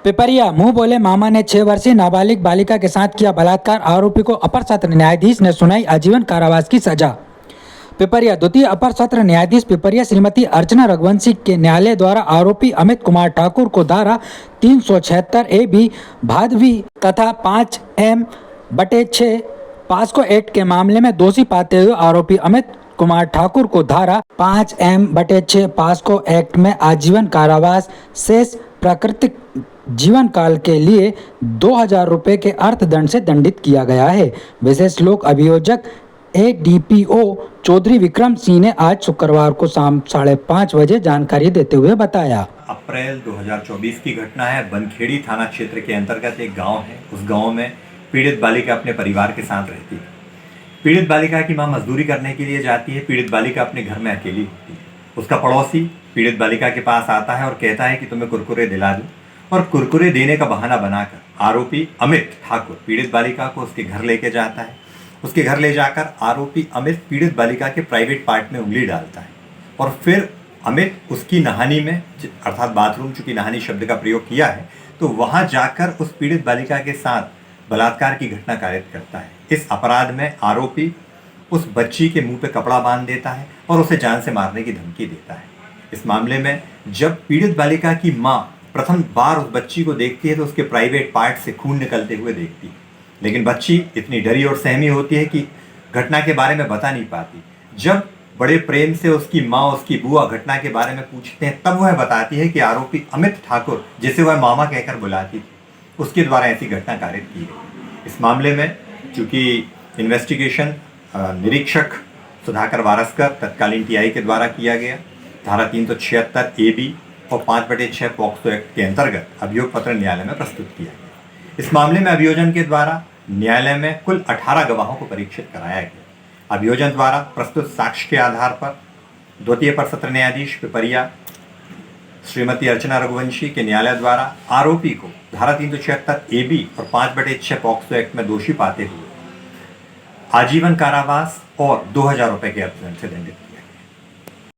पिपरिया मुंह बोले मामा ने 6 वर्षीय नाबालिग बालिका के साथ किया बलात्कार। आरोपी को अपर सत्र न्यायाधीश ने सुनाई आजीवन कारावास की सजा। पिपरिया द्वितीय अपर सत्र न्यायाधीश पिपरिया श्रीमती अर्चना रघुवंशी के न्यायालय द्वारा आरोपी अमित कुमार ठाकुर को धारा 376 ए भादवी तथा 5M/6 पास्को एक्ट के मामले में दोषी पाते हुए आरोपी अमित कुमार ठाकुर को धारा 5M/6 पास्को एक्ट में आजीवन कारावास शेष प्राकृतिक जीवन काल के लिए 2000 रुपये के अर्थदंड से दंडित किया गया है। विशेष लोक अभियोजक ADPO चौधरी विक्रम सिंह ने आज शुक्रवार को शाम 5:30 बजे जानकारी देते हुए बताया। अप्रैल 2024 की घटना है। बनखेड़ी थाना क्षेत्र के अंतर्गत एक गांव है। उस गांव में पीड़ित बालिका अपने परिवार के साथ रहती है। पीड़ित बालिका की मां मजदूरी करने के लिए जाती है। पीड़ित बालिका अपने घर में अकेली होती है। उसका पड़ोसी पीड़ित बालिका के पास आता है और कहता है कि तुम्हें कुरकुरे दिला दूं, और कुरकुरे देने का बहाना बनाकर आरोपी अमित ठाकुर पीड़ित बालिका को उसके घर लेके जाता है। उसके घर ले जाकर आरोपी अमित पीड़ित बालिका के प्राइवेट पार्ट में उंगली डालता है और फिर अमित उसकी नहानी में, अर्थात बाथरूम, चूंकि नहानी शब्द का प्रयोग किया है, तो वहां जाकर उस पीड़ित बालिका के साथ बलात्कार की घटना कारित करता है। इस अपराध में आरोपी उस बच्ची के मुंह पे कपड़ा बांध देता है और उसे जान से मारने की धमकी देता है। इस मामले में जब पीड़ित बालिका की मां प्रथम बार उस बच्ची को देखती है तो उसके प्राइवेट पार्ट से खून निकलते हुए देखती है, लेकिन बच्ची इतनी डरी और सहमी होती है कि घटना के बारे में बता नहीं पाती। जब बड़े प्रेम से उसकी माँ, उसकी बुआ घटना के बारे में पूछते हैं, तब वह बताती है कि आरोपी अमित ठाकुर, जिसे वह मामा कहकर बुलाती थी, उसके द्वारा ऐसी घटना कारित की गई। इस मामले में चूंकि इन्वेस्टिगेशन निरीक्षक सुधाकर वारस्कर तत्कालीन TI के द्वारा किया गया, धारा 376 AB और 5/6 पॉक्सो एक्ट के अंतर्गत अभियोग पत्र न्यायालय में प्रस्तुत किया गया। इस मामले में अभियोजन के द्वारा न्यायालय में कुल 18 गवाहों को परीक्षित कराया गया। अभियोजन द्वारा प्रस्तुत साक्ष्य के आधार पर द्वितीय अपर सत्र न्यायाधीश पिपरिया श्रीमती अर्चना रघुवंशी के न्यायालय द्वारा आरोपी को धारा 376 AB और 5/6 पॉक्सो एक्ट में दोषी पाते हुए आजीवन कारावास और 2000 रुपये के अर्थदंड से दंडित